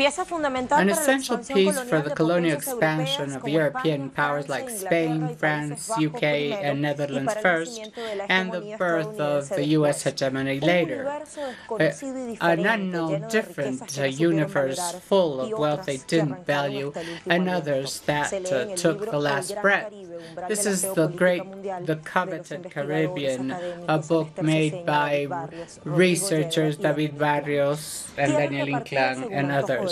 An essential piece for the colonial expansion of European powers like Spain, France, UK, and Netherlands first, and the birth of the U.S. hegemony later. An unknown, different universe full of wealth they didn't value, and others that took the last breath. This is the Coveted Caribbean, a book made by researchers David Barrios and Daniel Inclán and others.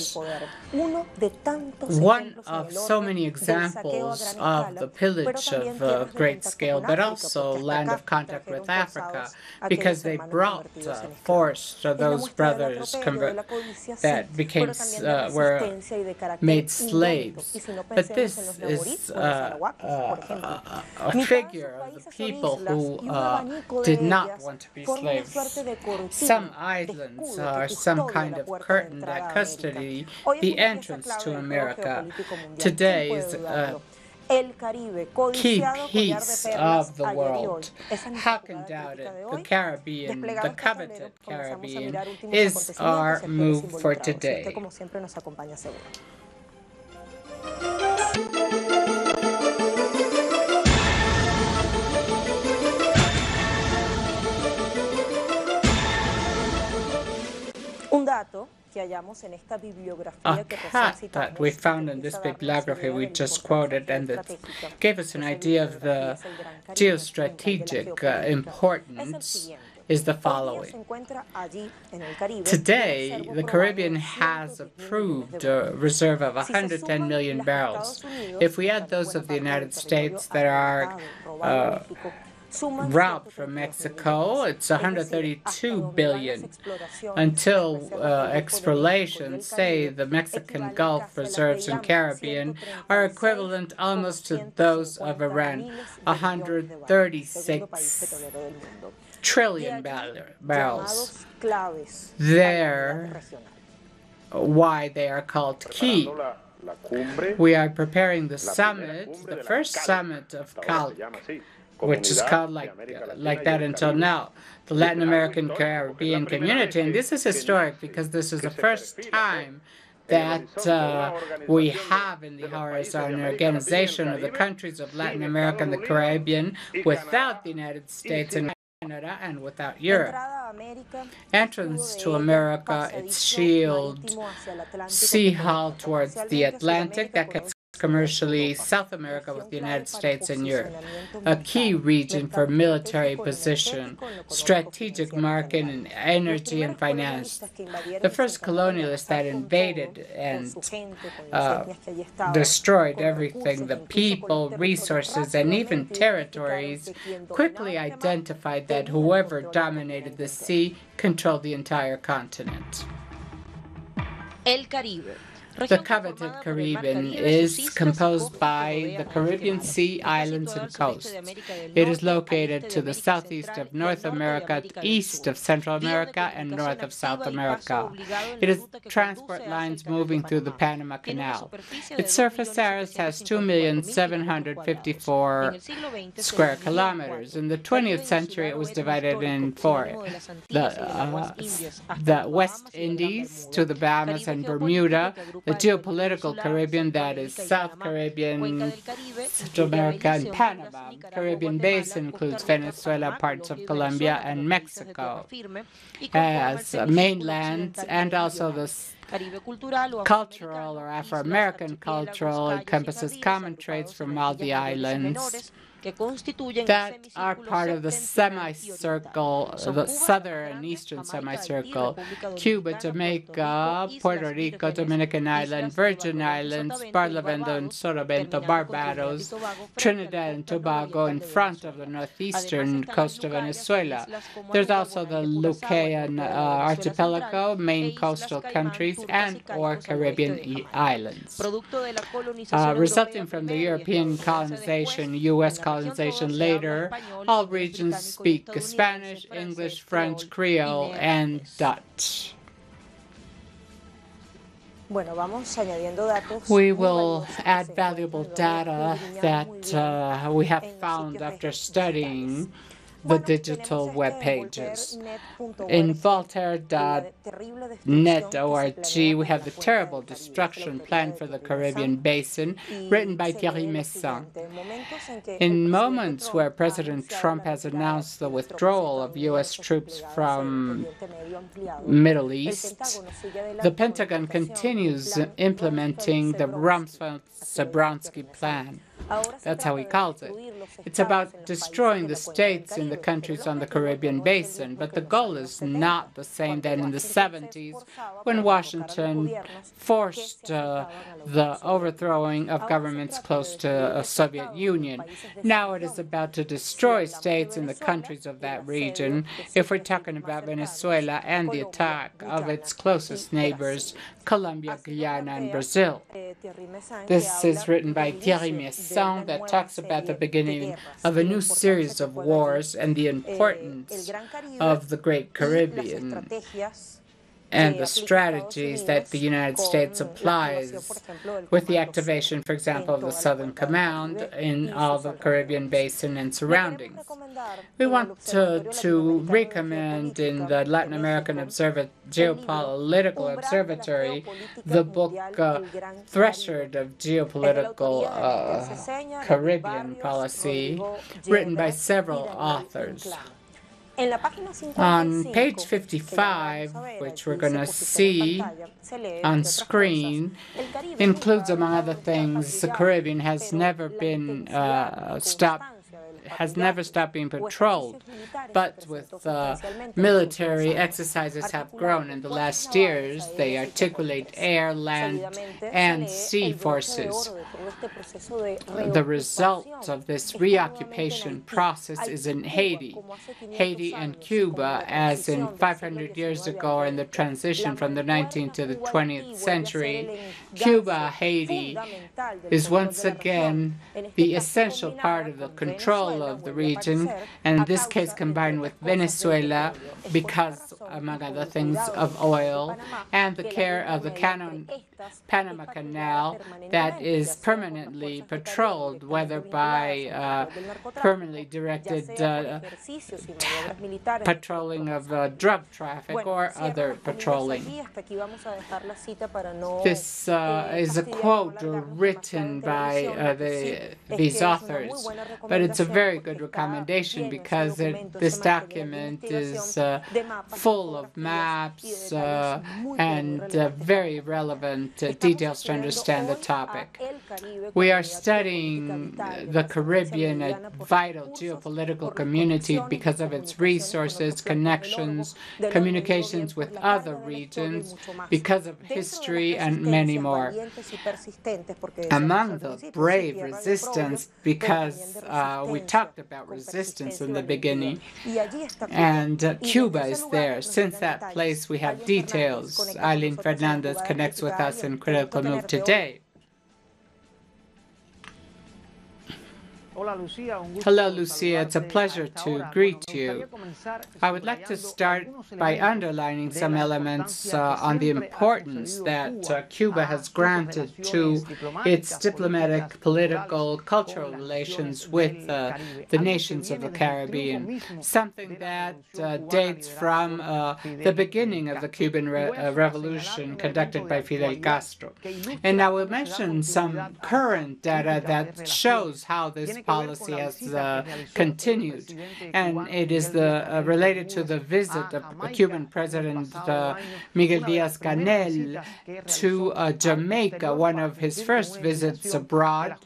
One of so many examples of the pillage of great scale, but also land of contact with Africa, because they forced those brothers that were made slaves. But this is a figure of the people who did not want to be slaves. Some islands are some kind of curtain that custody the entrance to America. Today is a key piece of the world. How can doubt it? The Caribbean, the coveted Caribbean, is our move for today. A cat that we found in this bibliography we just quoted and that gave us an idea of the geostrategic importance is the following. Today, the Caribbean has approved a reserve of 110 million barrels. If we add those of the United States that are route from Mexico, it's 132 billion. Until explorations say the Mexican Gulf reserves in Caribbean are equivalent almost to those of Iran, 136 trillion barrels. They're why they are called key. We are preparing the summit, the first summit of CALC, which is called like that until now, the Latin American Caribbean Community. And this is historic because this is the first time that we have in the horizon an organization of the countries of Latin America and the Caribbean without the United States and Canada and without Europe. Entrance to America, its shield, sea hull towards the Atlantic that gets commercially South America with the United States and Europe, a key region for military position, strategic market in energy and finance. The first colonialists that invaded and destroyed everything, the people, resources, and even territories, quickly identified that whoever dominated the sea controlled the entire continent. El Caribe. The coveted Caribbean is composed by the Caribbean Sea, islands, and coasts. It is located to the southeast of North America, east of Central America, and north of South America. It is transport lines moving through the Panama Canal. Its surface area has 2,754 square kilometers. In the 20th century, it was divided in four. The West Indies to the Bahamas and Bermuda, the geopolitical Caribbean, that is South Caribbean, Central America, and Panama. The Caribbean basin includes Venezuela, parts of Colombia, and Mexico as mainland, and also the cultural or Afro-American cultural encompasses common traits from all the islands that are part of the semicircle, the southern and eastern semicircle: Cuba, Jamaica, Puerto Rico, Dominican Island, Virgin Islands, Barlovento and Sotavento, Barbados, Trinidad and Tobago in front of the northeastern coast of Venezuela. There's also the Lucayan archipelago, main coastal countries, and or Caribbean islands. Resulting from the European colonization, U.S. colonization later, all regions speak Spanish, English, French, Creole, and Dutch. We will add valuable data that we have found after studying the digital web pages. In Voltaire.net.org, we have the terrible destruction plan for the Caribbean Basin, written by Thierry Messin. In moments where President Trump has announced the withdrawal of U.S. troops from Middle East, the Pentagon continues implementing the Rumsfeld-Zabrowski plan. That's how he calls it. It's about destroying the states in the countries on the Caribbean Basin, but the goal is not the same than in the 70s when Washington forced the overthrowing of governments close to the Soviet Union. Now it is about to destroy states in the countries of that region, if we're talking about Venezuela and the attack of its closest neighbors, Colombia, Guyana, and Brazil. This is written by Thierry Messin that talks about the beginning of a new series of wars and the importance of the Great Caribbean and the strategies that the United States applies with the activation, for example, of the Southern Command in all the Caribbean Basin and surroundings. We want to recommend in the Latin American Geopolitical Observatory the book Threshold of Geopolitical Caribbean Policy, written by several authors. On page 55, which we're going to see on screen, includes, among other things, the Caribbean has never stopped being patrolled, but with military exercises have grown in the last years. They articulate air, land, and sea forces. The result of this reoccupation process is in Haiti. Haiti and Cuba, as in 500 years ago in the transition from the 19th to the 20th century, Cuba, Haiti is once again the essential part of the control of the region, and in this case combined with Venezuela because, among other things, of oil and the care of the Panama Canal that is permanently patrolled, whether by permanently directed patrolling of drug traffic or other patrolling. This is a quote written by these authors, but it's a very good recommendation because this document is full of maps and very relevant details to understand the topic. We are studying the Caribbean, a vital geopolitical community because of its resources, connections, communications with other regions, because of history, and many more. Among the brave resistance, because we talked about resistance in the beginning, and Cuba is there. Since that place, we have details. Eileen Fernandez connects with us in Critical Move today. Hello, Lucia. It's a pleasure to greet you. I would like to start by underlining some elements on the importance that Cuba has granted to its diplomatic, political, cultural relations with the nations of the Caribbean, something that dates from the beginning of the Cuban Revolution conducted by Fidel Castro. And I will mention some current data that shows how this policy has continued, and it is related to the visit of Cuban President Miguel Díaz-Canel to Jamaica, one of his first visits abroad,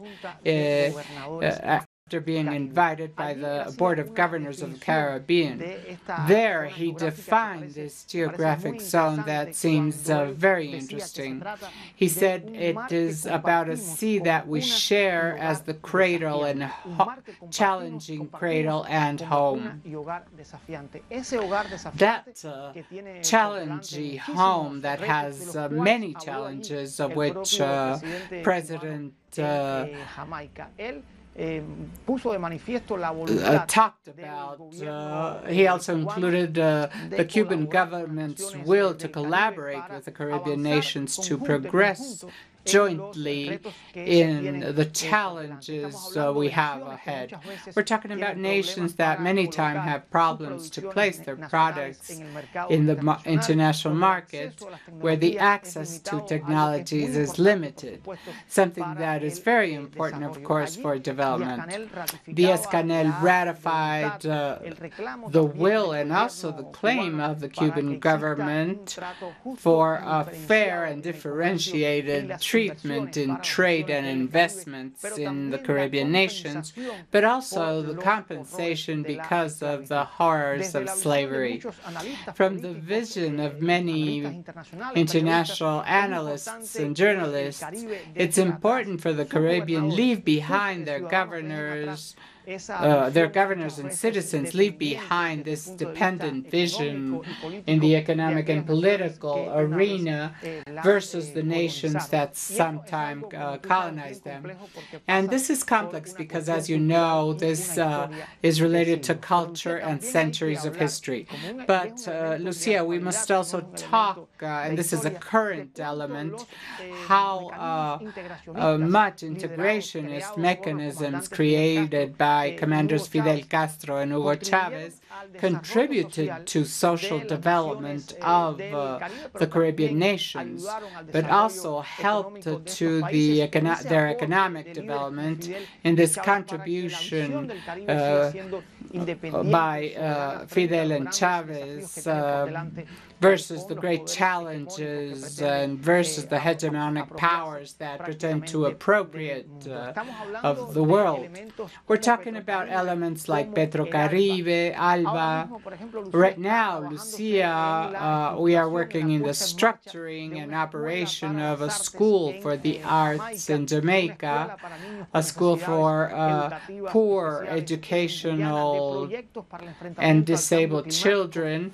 after being invited by the Board of Governors of the Caribbean. There, he defined this geographic zone that seems very interesting. He said it is about a sea that we share as the cradle and challenging cradle and home. That challenging home that has many challenges, of which President talked about. He also included the Cuban government's will to collaborate with the Caribbean nations to progress jointly in the challenges we have ahead. We're talking about nations that many times have problems to place their products in the international market, where the access to technologies is limited, something that is very important, of course, for development. Díaz-Canel ratified the will and also the claim of the Cuban government for a fair and differentiated treatment in trade and investments in the Caribbean nations, but also the compensation because of the horrors of slavery. From the vision of many international analysts and journalists, it's important for the Caribbean leave behind their governors and citizens leave behind this dependent vision in the economic and political arena versus the nations that sometimes colonize them. And this is complex because, as you know, this is related to culture and centuries of history. But, Lucia, we must also talk, and this is a current element, how much integrationist mechanisms created by Commanders Fidel Castro and Hugo Chavez contributed to social development of the Caribbean nations, but also helped to their economic development in this contribution by Fidel and Chavez versus the great challenges and versus the hegemonic powers that pretend to appropriate of the world. We're talking about elements like Petrocaribe, ALBA. Right now, Lucia, we are working in the structuring and operation of a school for the arts in Jamaica, a school for poor educational and disabled children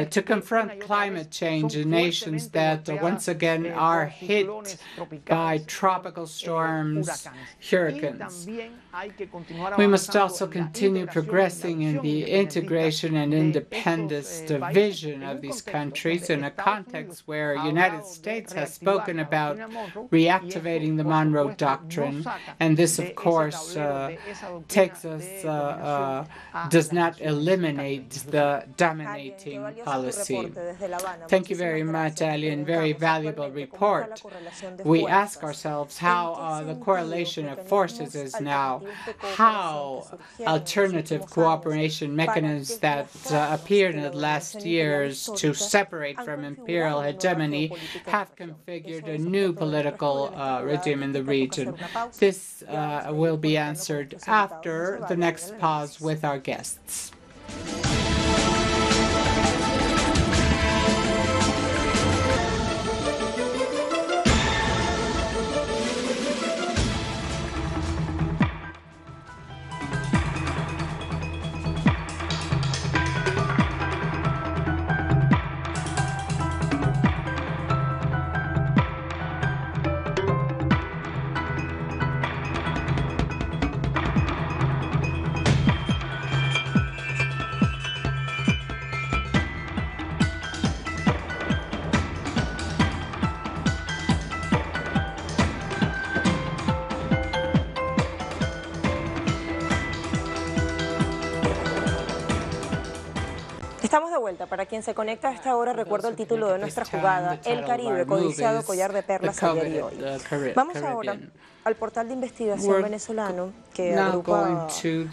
to confront climate change in nations that once again are hit by tropical storms, hurricanes. We must also continue progressing in the integration and independence vision of these countries in a context where the United States has spoken about reactivating the Monroe Doctrine, and this, of course, does not eliminate the dominating policy. Thank you very much, Alien. Very valuable report. We ask ourselves how the correlation of forces is now, how alternative cooperation mechanisms that appeared in the last years to separate from imperial hegemony have configured a new political regime in the region. This will be answered after the next pause with our guests. Estamos de vuelta. Para quien se conecta a esta hora, recuerdo el título de nuestra jugada, El Caribe, codiciado collar de perlas ayer y hoy. Vamos ahora al portal de investigación venezolano que agrupa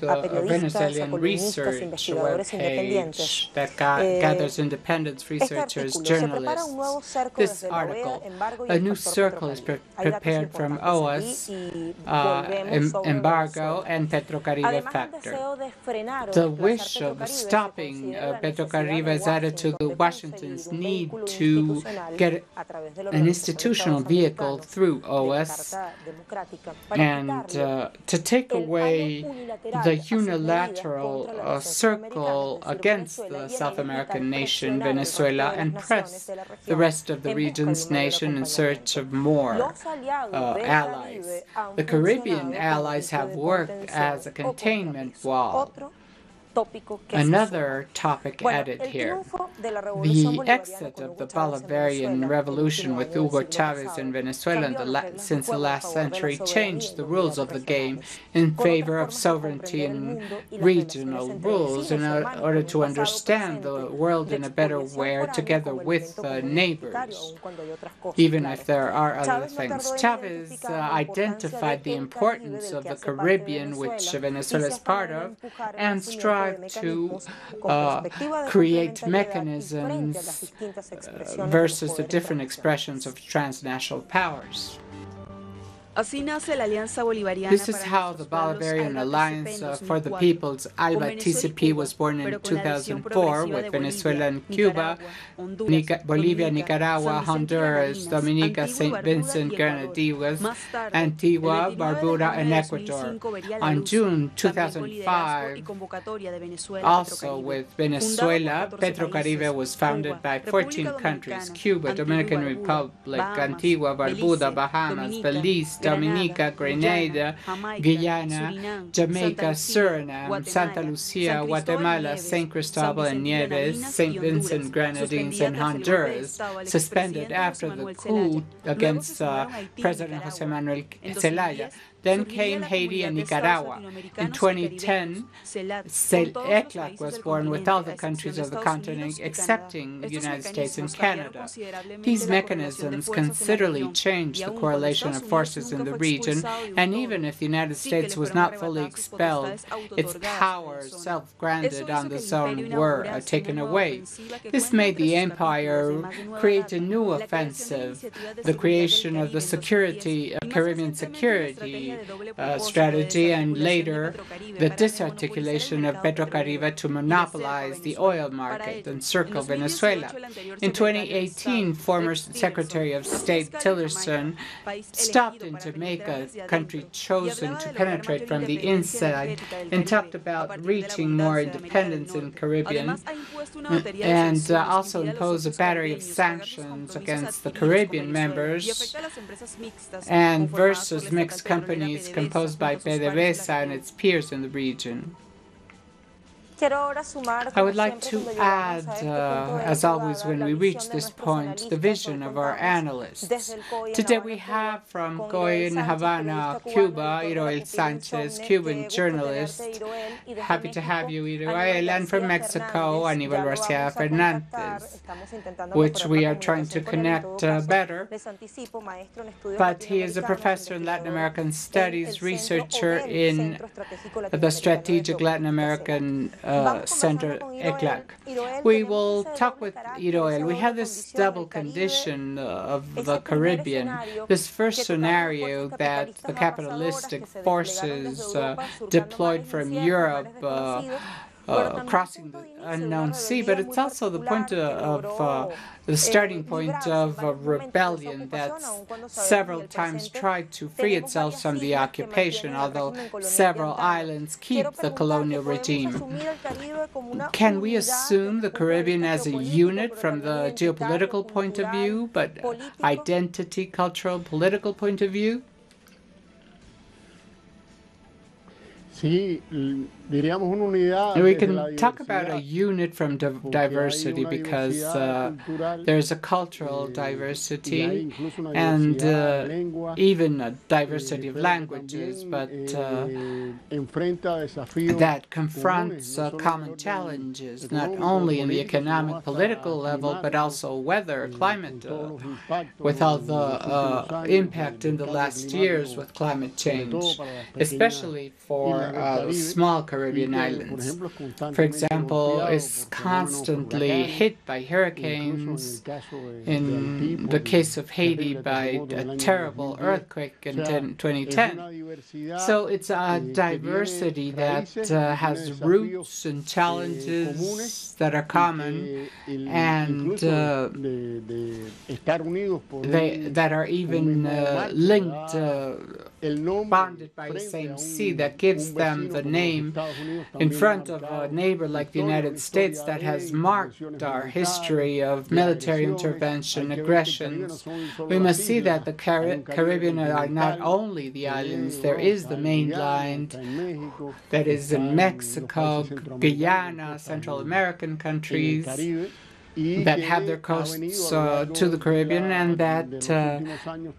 a periodistas, a columnistas, investigadores independientes. Este artículo se prepara un nuevo cerco desde la OEA, embargo y el factor petrocaribe. Hay datos importantes y volvemos a embargo and Petrocaribe factor. The wish of stopping Petrocaribe is added to the Washington's need to get an institutional vehicle through OAS and to take away the unilateral circle against the South American nation, Venezuela, and press the rest of the region's nation in search of more allies. The Caribbean allies have worked as a containment wall another topic added here. The exit of the Bolivarian Revolution with Hugo Chavez in Venezuela since the last century changed the rules of the game in favor of sovereignty and regional rules in order to understand the world in a better way together with neighbors, even if there are other things. Chavez identified the importance of the Caribbean, which Venezuela is part of, and strived to create mechanisms versus the different expressions of transnational powers. This is how the Bolivarian Alliance for the Peoples, ALBA TCP, was born in 2004 with Venezuela and Cuba, Bolivia, Nicaragua, Honduras, Dominica, St. Vincent, Grenadines, Antigua, Barbuda, and Ecuador. On June 2005, also with Venezuela, Petrocaribe was founded by 14 countries: Cuba, Dominican Republic, Antigua, Barbuda, Bahamas, Belize, Dominica, Grenada, Guyana, Jamaica, Suriname, Santa Lucia, Guatemala, St. Cristobal and Nieves, St. Vincent, Grenadines, and Honduras, suspended after the coup against President José Manuel Zelaya. Then came Haiti and Nicaragua. In 2010, ECLAC was born with all the countries of the continent excepting the United States and Canada. These mechanisms considerably changed the correlation of forces in the region, and even if the United States was not fully expelled, its powers self-granted on the zone were taken away. This made the empire create a new offensive, the creation of the Caribbean security strategy, and later the disarticulation of Petrocaribe to monopolize the oil market and circle Venezuela. In 2018, former Secretary of State Tillerson stopped in Jamaica, a country chosen to penetrate from the inside, and talked about reaching more independence in the Caribbean, and also imposed a battery of sanctions against the Caribbean members and versus mixed companies composed by PDVSA and its peers in the region. I would like to add, as always when we reach this point, the vision of our analysts. Today we have from COE in Havana, Cuba, Iroel Sanchez, Cuban journalist. Happy to have you, Iroel. And from Mexico, Aníbal García Fernández, which we are trying to connect better. But he is a professor in Latin American Studies, researcher in the Strategic Latin American Center, ECLAC. We will talk with Iroel. We have this double condition of the Caribbean. This first scenario that the capitalistic forces deployed from Europe crossing the unknown sea, but it's also the point of the starting point of a rebellion that several times tried to free itself from the occupation, although several islands keep the colonial regime. Can we assume the Caribbean as a unit from the geopolitical point of view, but identity, cultural, political point of view? We can talk about a unit from diversity because there's a cultural diversity and even a diversity of languages, but that confronts common challenges, not only in the economic, political level, but also weather, climate, with all the impact in the last years with climate change, especially for small Caribbean islands. For example, is constantly hit by hurricanes. In the case of Haiti, by a terrible earthquake in 2010. So it's a diversity that has roots and challenges that are common, and that are even linked bonded by the same sea, that gives them the name in front of a neighbor like the United States that has marked our history of military intervention, aggressions. We must see that the Caribbean are not only the islands. There is the mainland that is in Mexico, Guyana, Central American countries that have their coasts to the Caribbean, and that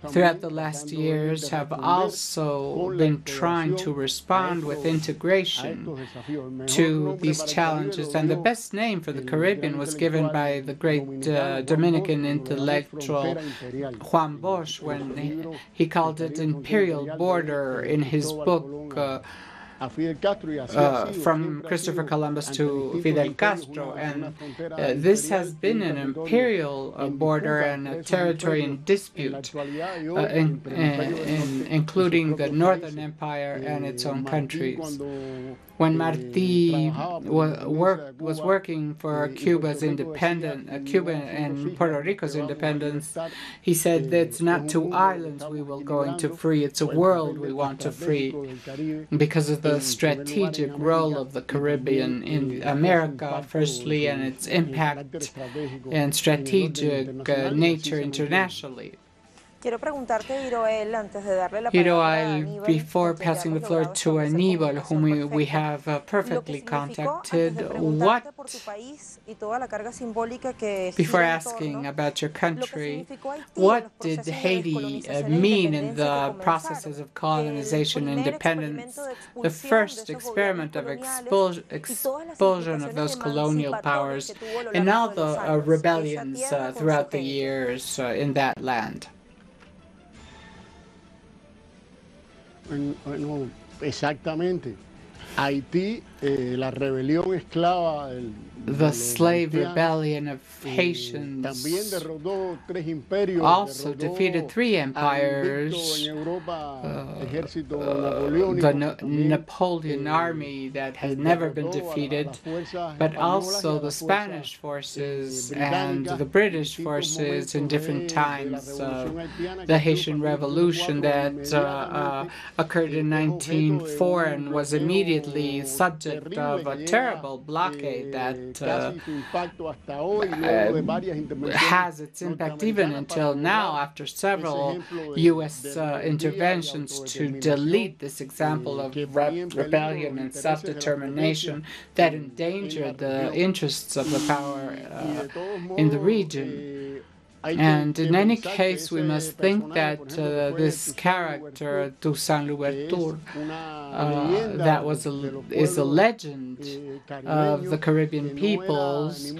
throughout the last years have also been trying to respond with integration to these challenges. And the best name for the Caribbean was given by the great Dominican intellectual Juan Bosch when he called it imperial border in his book from Christopher Columbus to Fidel Castro, and this has been an imperial border and a territory in dispute, including the Northern Empire and its own countries. When Martí was working for Cuba's Cuba and Puerto Rico's independence, he said that it's not two islands we will going to free, it's a world we want to free, because of the strategic role of the Caribbean in America, firstly, and its impact and strategic nature internationally. Hiroel, before passing the floor to Aníbal, whom we have perfectly contacted, before asking about your country, what did Haiti mean in the processes of colonization and independence, the first experiment of expulsion of those colonial powers, and all the rebellions throughout the years in that land? No, exactamente. Haití, la rebelión esclava the slave rebellion of Haitians also defeated three empires, the Napoleon army that has never been defeated, but also the Spanish forces and the British forces in different times. The Haitian Revolution that occurred in 1904 and was immediately subject of a terrible blockade that has its impact even until now, after several U.S. interventions to delete this example of rebellion and self-determination that endangered the interests of the power in the region. And in any case, we must think that this character, Toussaint Louverture, that is a legend of the Caribbean peoples,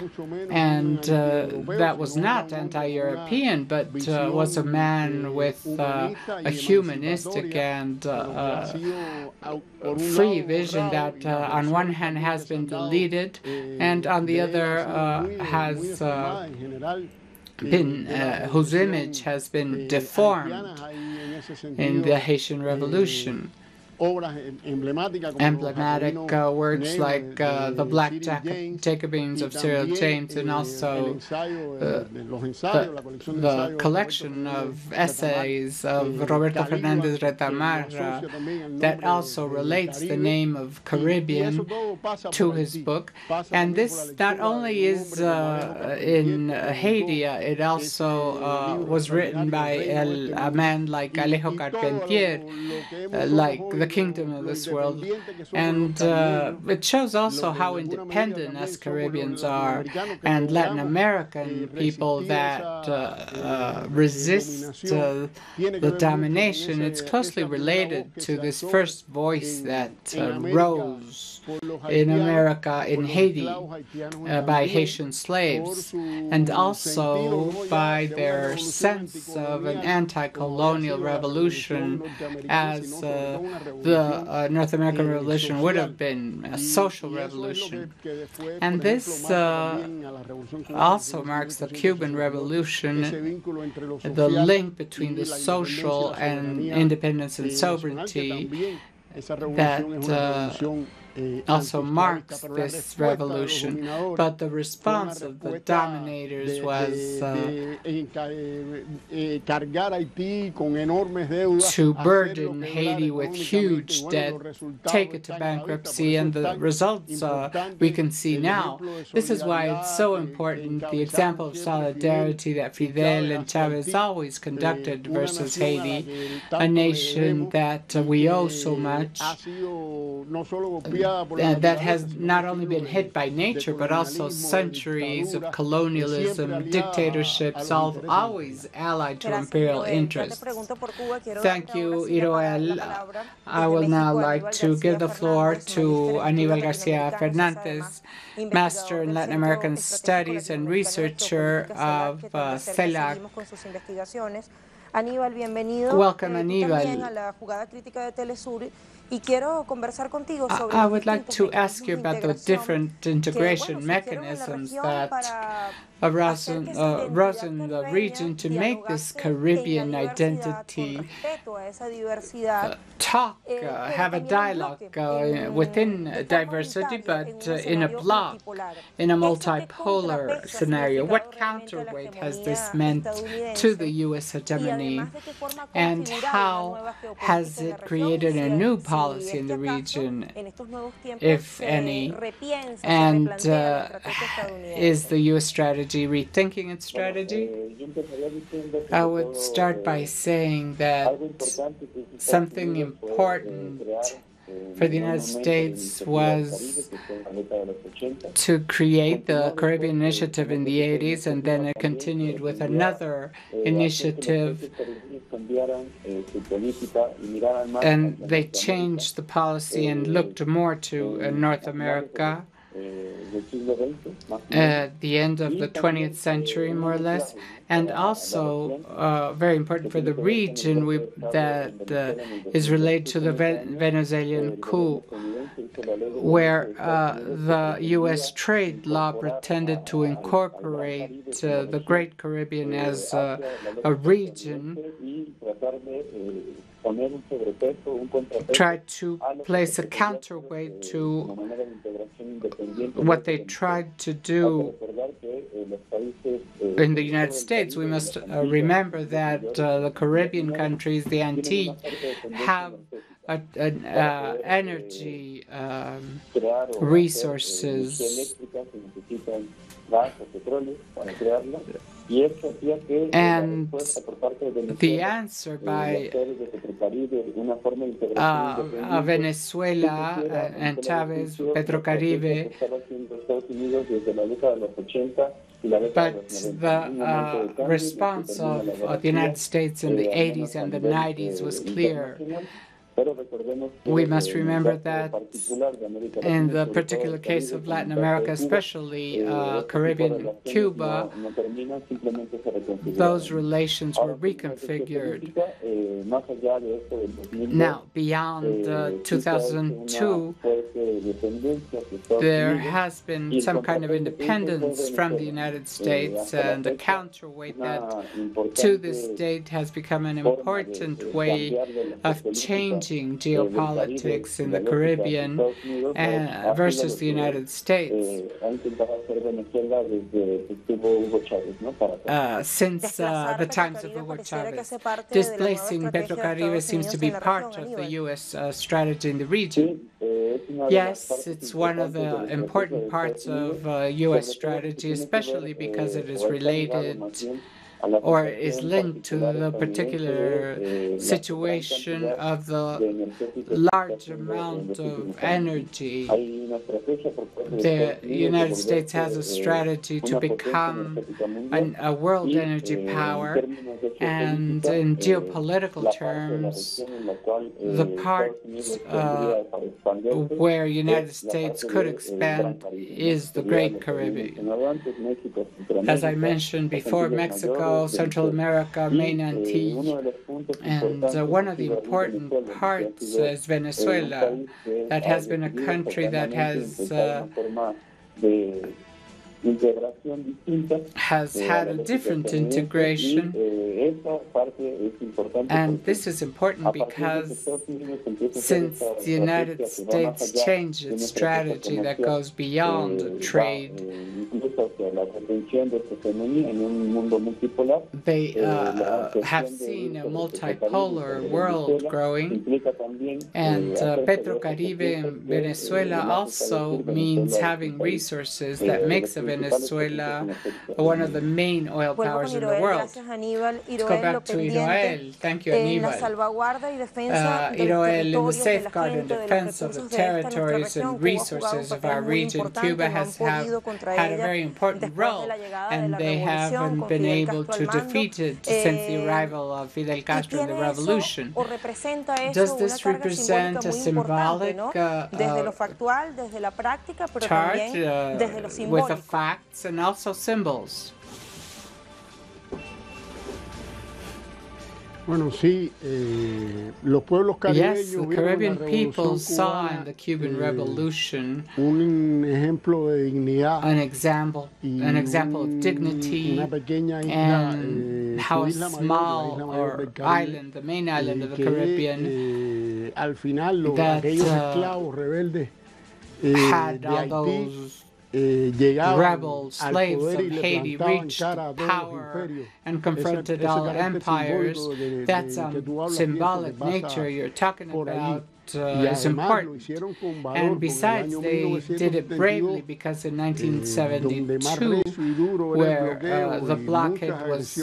and that was not anti-European, but was a man with a humanistic and free vision that on one hand has been deleted, and on the other has whose image has been deformed in the Haitian Revolution. Emblematic works like the Black Jacobins of Cyril James, and also the collection of essays of Roberto Fernández Retamar that also relates the name of Caribbean to his book. And this not only is in Haiti, it also was written by a man like Alejo Carpentier, like the kingdom of this world, and it shows also how independent us Caribbeans are, and Latin American people that resist the domination. It's closely related to this first voice that rose in America, in Haiti, by Haitian slaves, and also by their sense of an anti-colonial revolution, as the North American Revolution would have been a social revolution. And this also marks the Cuban Revolution, the link between the social and independence and sovereignty that also marks this revolution, but the response of the dominators was to burden Haiti with huge debt, take it to bankruptcy, and the results we can see now. This is why it's so important, the example of solidarity that Fidel and Chavez always conducted versus Haiti, a nation that we owe so much, that has not only been hit by nature, but also centuries of colonialism, dictatorships, all always allied to imperial interests. Thank you, Iroel. I will now like to give the floor to Aníbal García Fernández, Master in Latin American Studies and researcher of CELAC. Aníbal, bienvenido. Welcome, Aníbal. A la jugada crítica de Telesur. Y quiero conversar contigo sobre I would like to ask you about the different integration mechanisms that arose in the region to make this Caribbean identity have a dialogue within diversity, but in a bloc, in a multipolar scenario. What counterweight has this meant to the U.S. hegemony, and how has it created a new policy in the region, if any? And is the U.S. strategy rethinking its strategy? I would start by saying that something important for the United States was to create the Caribbean Initiative in the 80s, and then it continued with another initiative, and they changed the policy and looked more to North America at the end of the 20th century, more or less, and also very important for the region that is related to the Venezuelan coup, where the U.S. trade law pretended to incorporate the Great Caribbean as a region, tried to place a counterweight to what they tried to do in the United States. We must remember that the Caribbean countries, the Antilles, have energy resources, and the answer by Venezuela and Chavez, Petrocaribe, but the response of the United States in the 80s and the 90s was clear. We must remember that in the particular case of Latin America, especially Caribbean and Cuba, those relations were reconfigured. Now, beyond 2002, there has been some kind of independence from the United States, and the counterweight that to this date has become an important way of changing geopolitics in the Caribbean versus the United States. Since the times of Hugo Chavez, displacing Petrocaribe seems to be part of the U.S. strategy in the region. Yes, it's one of the important parts of U.S. strategy, especially because it is related or is linked to the particular situation of the large amount of energy. The United States has a strategy to become a world energy power, and in geopolitical terms, the part where United States could expand is the Great Caribbean. As I mentioned before, Mexico, Central America, main Antilles, and one of the important parts is Venezuela. That has been a country that has has had a different integration, and this is important because since the United States changed its strategy that goes beyond trade, they have seen a multipolar world growing, and Petrocaribe in Venezuela also means having resources that makes Venezuela one of the main oil powers in the world. Let's go back to Iroel. Thank you, Aníbal. Iroel, in the safeguard and defense of the territories and resources of our region, Cuba has had a very important role, and they haven't been able to defeat it since the arrival of Fidel Castro in the revolution. Does this represent a symbolic chart with the facts and also symbols? Yes, the Caribbean people saw in the Cuban Revolution an example of dignity, and how a small island, the main island of the Caribbean, that had all those rebel slaves of Haiti reached power and confronted all empires. That's symbolic nature you're talking about is important. And besides, they did it bravely because in 1972, where the blockade was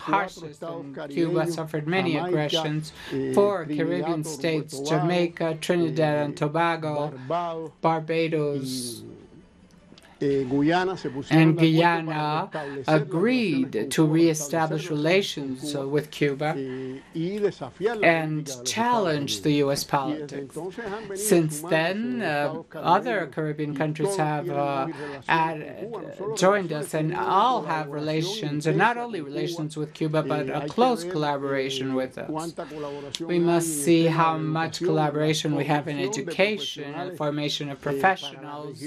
harshest and Cuba suffered many aggressions, 4 Caribbean states, Jamaica, Trinidad and Tobago, Barbados, and Guyana agreed to reestablish relations with Cuba and challenge the U.S. politics. Since then, other Caribbean countries have joined us and all have relations, and not only relations with Cuba, but a close collaboration with us. We must see how much collaboration we have in education and formation of professionals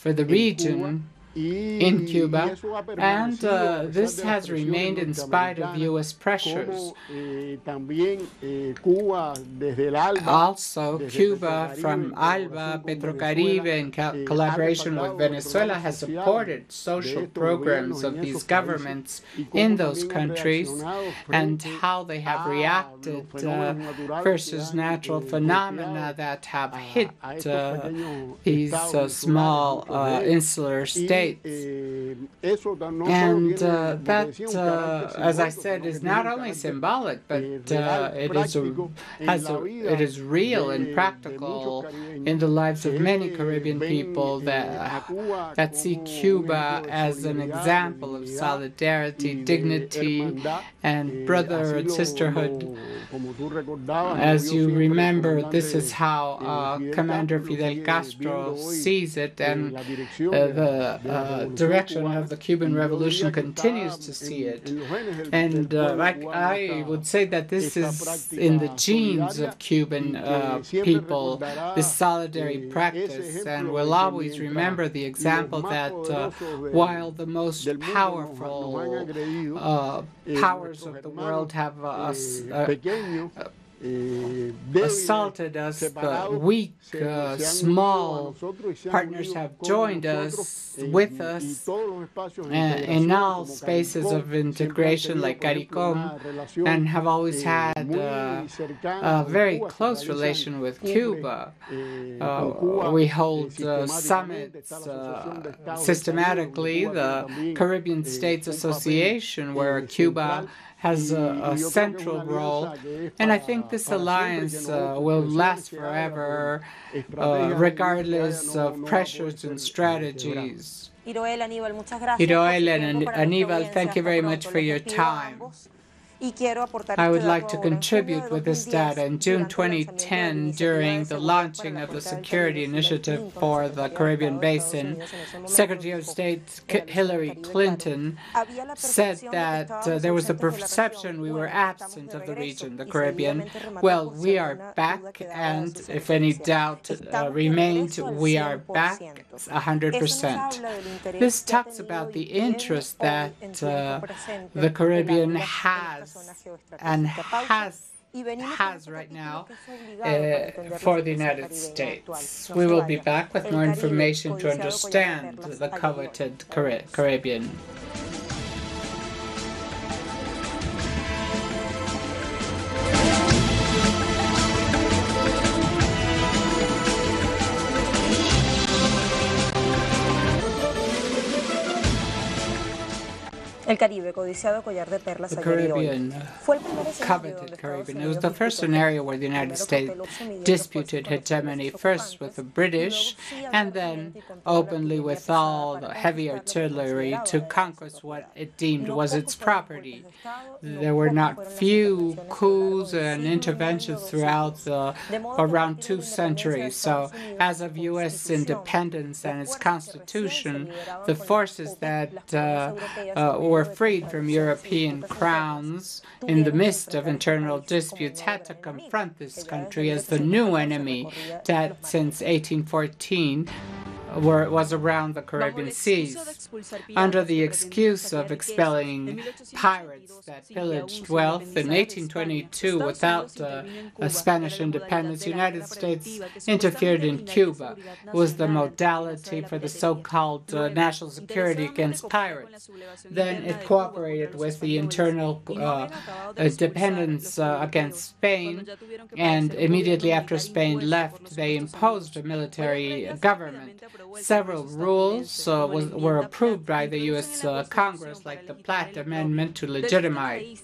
for the region in Cuba, and this has remained in spite of U.S. pressures. Also, Cuba, from ALBA, Petrocaribe, in collaboration with Venezuela, has supported social programs of these governments in those countries and how they have reacted versus natural phenomena that have hit these small insular states. And that, as I said, is not only symbolic, but it is real and practical in the lives of many Caribbean people that see Cuba as an example of solidarity, dignity, and brother and sisterhood. As you remember, this is how Commander Fidel Castro sees it, and the direction of the Cuban Revolution continues to see it. And I would say that this is in the genes of Cuban people, this solidarity practice, and we'll always remember the example that while the most powerful powers of the world have assaulted us, the weak, small partners have joined us, with us, in all spaces of integration like CARICOM, and have always had a very close relation with Cuba. We hold summits systematically, the Caribbean States Association, where Cuba has a central role, and I think this alliance will last forever, regardless of pressures and strategies. Iroel, Aníbal, muchas gracias. Iroel and Aníbal, thank you very much for your time. I would like to contribute with this data. In June 2010, during the launching of the Security Initiative for the Caribbean Basin, Secretary of State Hillary Clinton said that there was a perception we were absent of the region, the Caribbean. Well, we are back, and if any doubt remained, we are back 100%. This talks about the interest that the Caribbean has and has right now for the United States. We will be back with more information to understand the coveted Caribbean. El Caribe, codiciado collar de perlas The ayer y hoy. Caribbean, Fue el primer escenario coveted donde Estados Caribbean. It was Unidos the disputó first scenario where the United States disputed hegemony, first with the British and then openly with all the heavy artillery to conquest what it deemed was its property. There were not few coups and interventions throughout around 2 centuries. So as of U.S. independence and its constitution, the forces that were freed from European crowns in the midst of internal disputes had to confront this country as the new enemy that since 1814 was around the Caribbean seas, under the excuse of expelling pirates that pillaged wealth. In 1822, without a Spanish independence, the United States interfered in Cuba. It was the modality for the so-called national security against pirates. Then it cooperated with the internal dependence against Spain, and immediately after Spain left, they imposed a military government. Several rules were approved by the U.S. Congress, like the Platt Amendment, to legitimize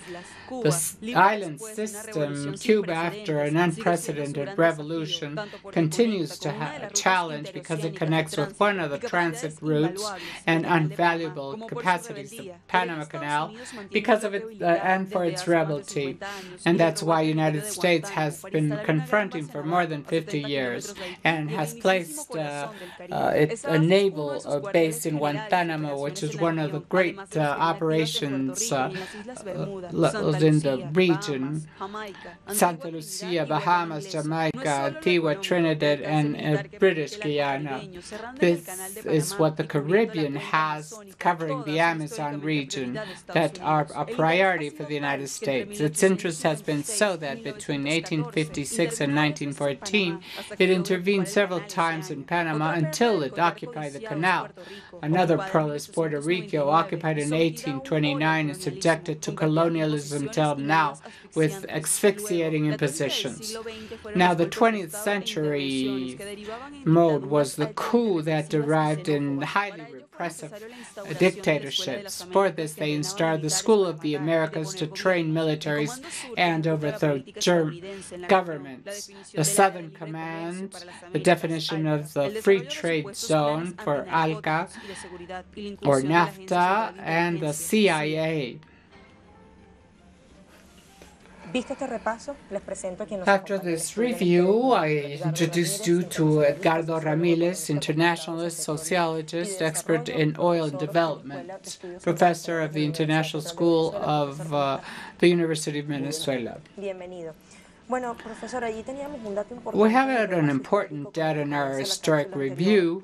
the island system. Cuba, after an unprecedented revolution, continues to have a challenge because it connects with one of the transit routes and invaluable capacities, the Panama Canal, because of it and for its rebelty. And that's why the United States has been confronting for more than 50 years and has placed a naval base in Guantanamo, which is one of the great operations in the region. Santa Lucia, Bahamas, Jamaica, Antigua, Trinidad, and British Guiana. This is what the Caribbean has covering the Amazon region that are a priority for the United States. Its interest has been so that between 1856 and 1914, it intervened several times in Panama until it occupied the canal. Another pearl is Puerto Rico, occupied in 1829 and subjected to colonialism till now, with asphyxiating impositions. Now, the 20th century mode was the coup that derived in highly repressive dictatorships. For this, they installed the School of the Americas to train militaries and overthrow governments. The Southern Command, the definition of the Free Trade Zone for ALCA or NAFTA, and the CIA. After this review, I introduced you to Edgardo Ramírez, internationalist, sociologist, expert in oil and development, professor of the International School of the University of Venezuela. We have an important data in our historic review.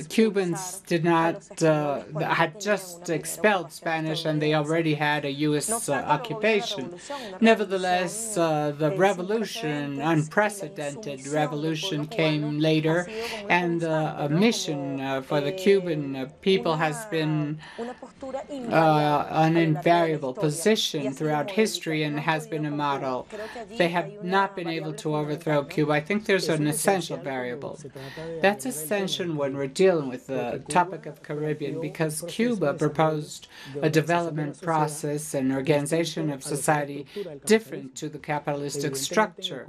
Cubans had just expelled Spanish, and they already had a U.S. occupation. Nevertheless, the revolution, unprecedented revolution, came later, and the mission for the Cuban people has been an invariable position throughout history and has been a model. They have not been able to overthrow Cuba. I think there's an essential variable. That's essential when we're dealing with the topic of Caribbean, because Cuba proposed a development process and organization of society different to the capitalistic structure.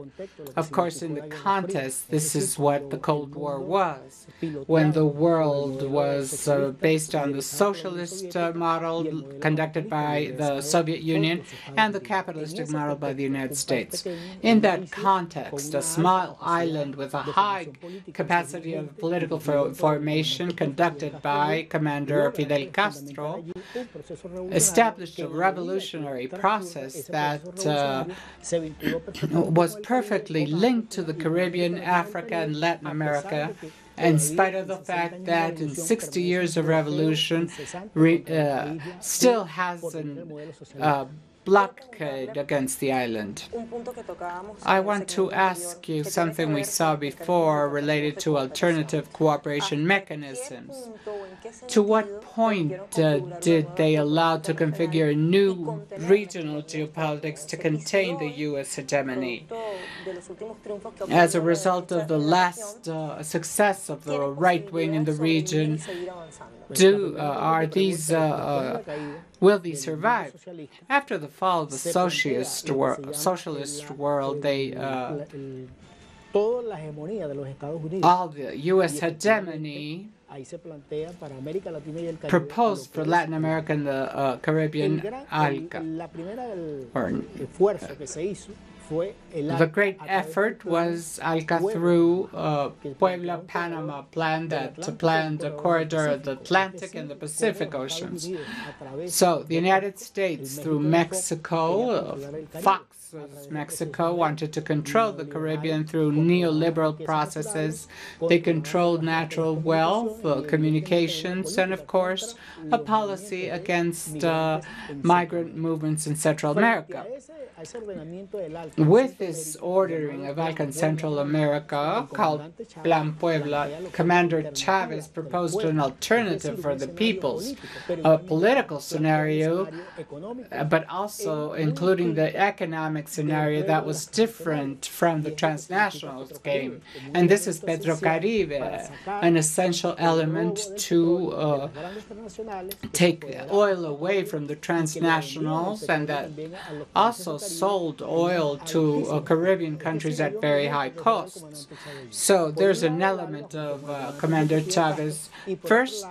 Of course, in the context, this is what the Cold War was, when the world was based on the socialist model conducted by the Soviet Union and the capitalistic model by the United States. In that context, a small island with a high capacity of political formation conducted by Commander Fidel Castro established a revolutionary process that was perfectly linked to the Caribbean, Africa, and Latin America, in spite of the fact that in 60 years of revolution still hasn't blockade against the island. I want to ask you something we saw before related to alternative cooperation mechanisms. To what point did they allow to configure a new regional geopolitics to contain the U.S. hegemony? As a result of the last success of the right wing in the region, will these survive? After the fall of the socialist world, all the U.S. hegemony proposed for Latin America and the Caribbean ALCA. The great effort was ALCA through Puebla-Panama plan that planned a corridor of the Atlantic and the Pacific Oceans. So the United States, through Mexico, Fox's Mexico, wanted to control the Caribbean through neoliberal processes. They controlled natural wealth, communications, and of course, a policy against migrant movements in Central America. With this ordering of ALCA in Central America, called Plan Puebla, Commander Chavez proposed an alternative for the peoples, a political scenario, but also including the economic scenario that was different from the transnational scheme. And this is Petrocaribe, an essential element to take oil away from the transnationals, and that also sold oil to Caribbean countries at very high costs. So there's an element of Commander Chavez. First,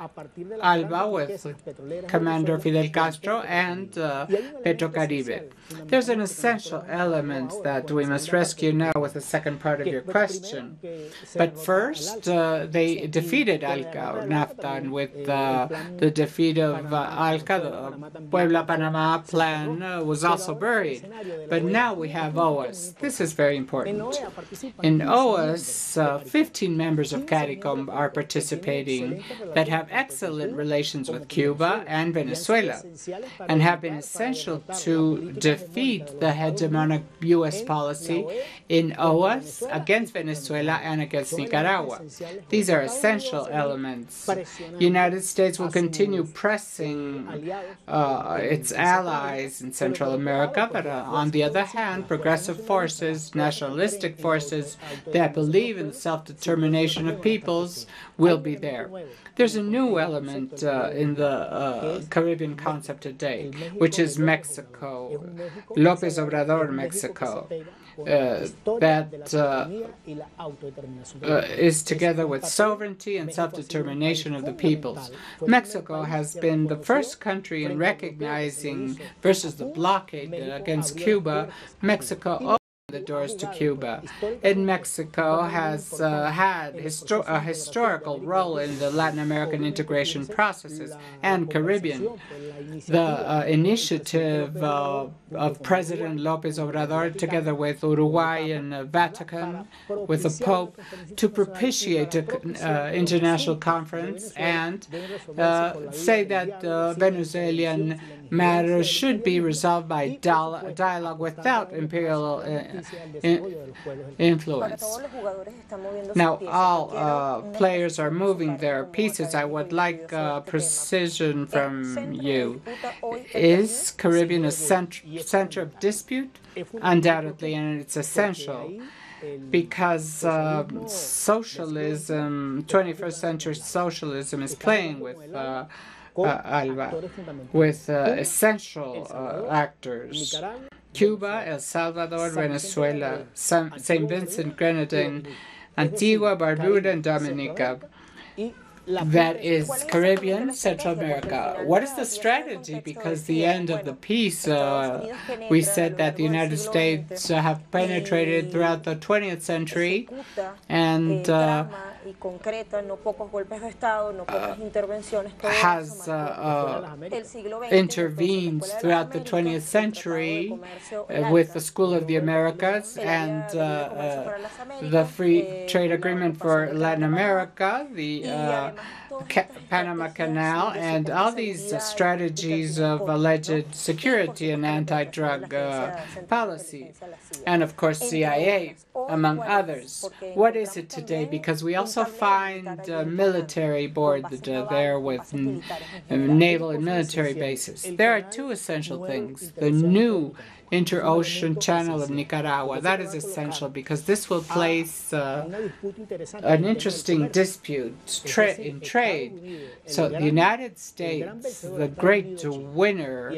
ALBA with Commander Fidel Castro and Petrocaribe. There's an essential element that we must rescue now with the second part of your question. But first, they defeated ALCA or NAFTA, and with the defeat of ALCA, the Puebla-Panama plan was also buried. But now we have OAS. This is very important. In OAS, 15 members of CARICOM are participating that have excellent relations with Cuba and Venezuela, and have been essential to defeat the hegemonic U.S. policy in OAS against Venezuela and against Nicaragua. These are essential elements. The United States will continue pressing its allies in Central America, but on the other hand, progressive forces, nationalistic forces that believe in the self-determination of peoples will be there. There's a new element in the Caribbean concept today, which is Mexico, López Obrador Mexico, that is together with sovereignty and self-determination of the peoples. Mexico has been the first country in recognizing, versus the blockade against Cuba, Mexico opened the doors to Cuba. And Mexico has had a historical role in the Latin American integration processes and Caribbean. The initiative of President López Obrador, together with Uruguay and Vatican, with the Pope, to propitiate an international conference and say that Venezuelan matters should be resolved by dialogue without imperial influence. Now, all players are moving their pieces. I would like precision from you. Is Caribbean a center of dispute? Undoubtedly, and it's essential. Because socialism, 21st century socialism, is playing with ALBA, with essential actors. Cuba, El Salvador, Venezuela, St. Vincent, Grenadine, Antigua, Barbuda, and Dominica. That is Caribbean, Central America. What is the strategy? Because the end of the peace, we said that the United States have penetrated throughout the 20th century and has intervened throughout the 20th century with the School of the Americas and the Free Trade Agreement for Latin America, the Panama Canal, and all these strategies of alleged security and anti-drug policy, and of course CIA, among others. What is it today? Because we also find military board there with naval and military bases. There are two essential things. The new interocean channel of Nicaragua. That is essential because this will place an interesting dispute in trade. So the United States, the great winner,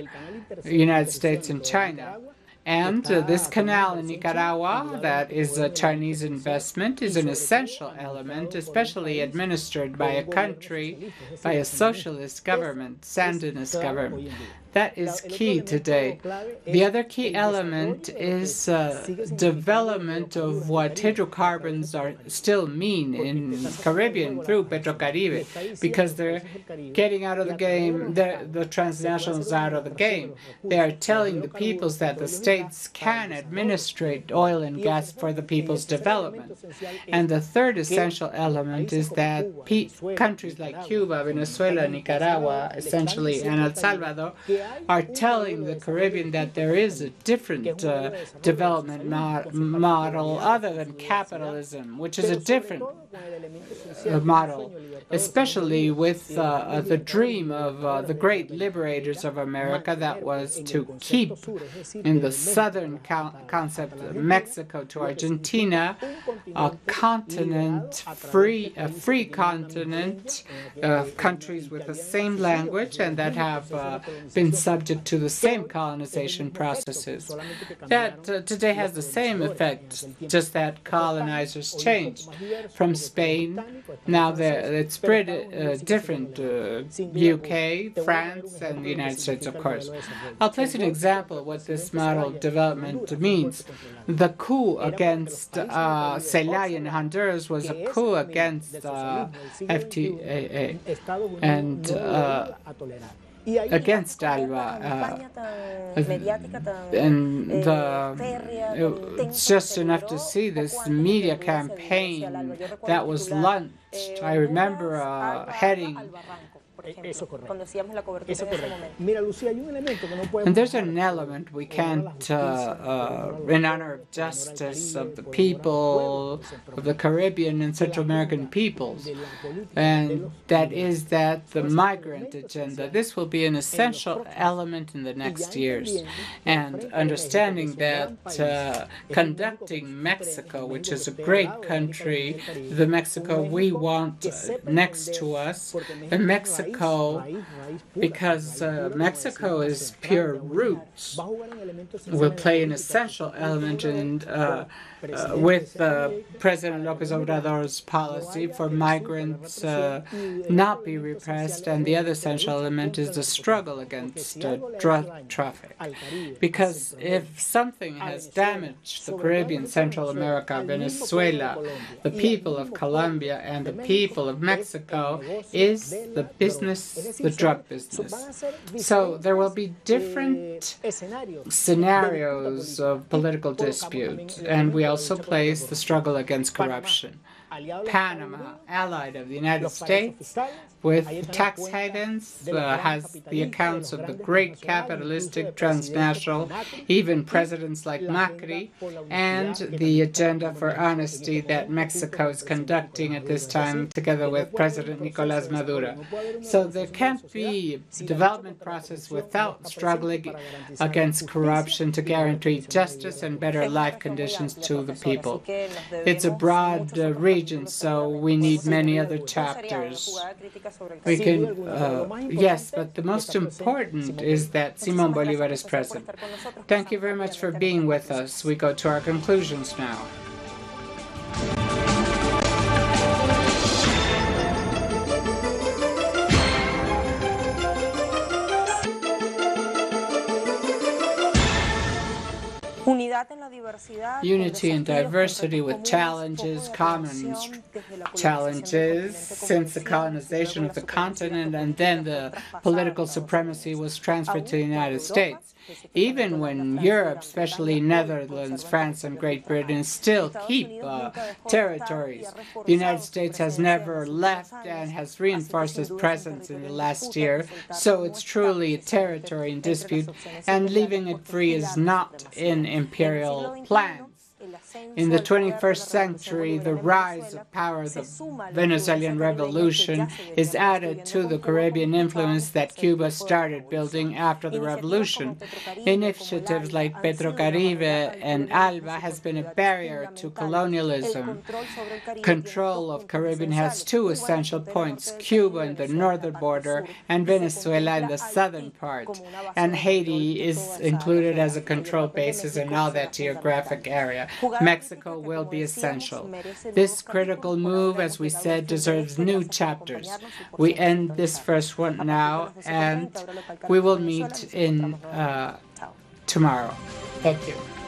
United States and China, and this canal in Nicaragua, that is a Chinese investment, is an essential element, especially administered by a country, by a socialist government, Sandinist government. That is key today. The other key element is development of what hydrocarbons still mean in Caribbean through Petrocaribe, because they're getting out of the game, the transnationals out of the game. They are telling the peoples that the states can administrate oil and gas for the people's development. And the third essential element is that countries like Cuba, Venezuela, Nicaragua, essentially, and El Salvador, are telling the Caribbean that there is a different development model other than capitalism, which is a different model, especially with the dream of the great liberators of America, that was to keep in the southern concept of Mexico to Argentina a continent, a free continent of countries with the same language and that have been subject to the same colonization processes. That today has the same effect, just that colonizers changed. From Spain, now it's pretty different, UK, France, and the United States, of course. I'll place an example of what this model of development means. The coup against Celaya in Honduras was a coup against FTAA and against ALBA, and it's just enough to see this media campaign that was launched. I remember a heading. And there's an element we can't, in honor of justice of the people, of the Caribbean and Central American peoples, and that is that the migrant agenda. This will be an essential element in the next years. And understanding that conducting Mexico, which is a great country, the Mexico we want next to us, and Mexico, because Mexico is pure roots, will play an essential element in, with President López Obrador's policy for migrants not be repressed, and the other essential element is the struggle against drug traffic. Because if something has damaged the Caribbean, Central America, Venezuela, the people of Colombia, and the people of Mexico, is the business, the drug business. So there will be different scenarios of political dispute, and we also place the struggle against corruption. Panama, allied of the United States, with tax havens, has the accounts of the great capitalistic transnational, even presidents like Macri, and the agenda for honesty that Mexico is conducting at this time together with President Nicolás Maduro. So there can't be a development process without struggling against corruption to guarantee justice and better life conditions to the people. It's a broad region, so we need many other chapters. We can, yes, but the most important is that Simón Bolívar is present. Thank you very much for being with us. We go to our conclusions now. Unity and diversity with challenges, common challenges since the colonization of the continent, and then the political supremacy was transferred to the United States. Even when Europe, especially Netherlands, France, and Great Britain, still keep territories, the United States has never left and has reinforced its presence in the last year. So it's truly a territory in dispute, and leaving it free is not in imperial plans. In the 21st century, the rise of power of the Venezuelan Revolution is added to the Caribbean influence that Cuba started building after the revolution. Initiatives like Petrocaribe and ALBA has been a barrier to colonialism. Control of Caribbean has two essential points, Cuba in the northern border and Venezuela in the southern part. And Haiti is included as a control basis in all that geographic area. Mexico will be essential. This critical move, as we said, deserves new chapters. We end this first one now, and we will meet in tomorrow. Thank you.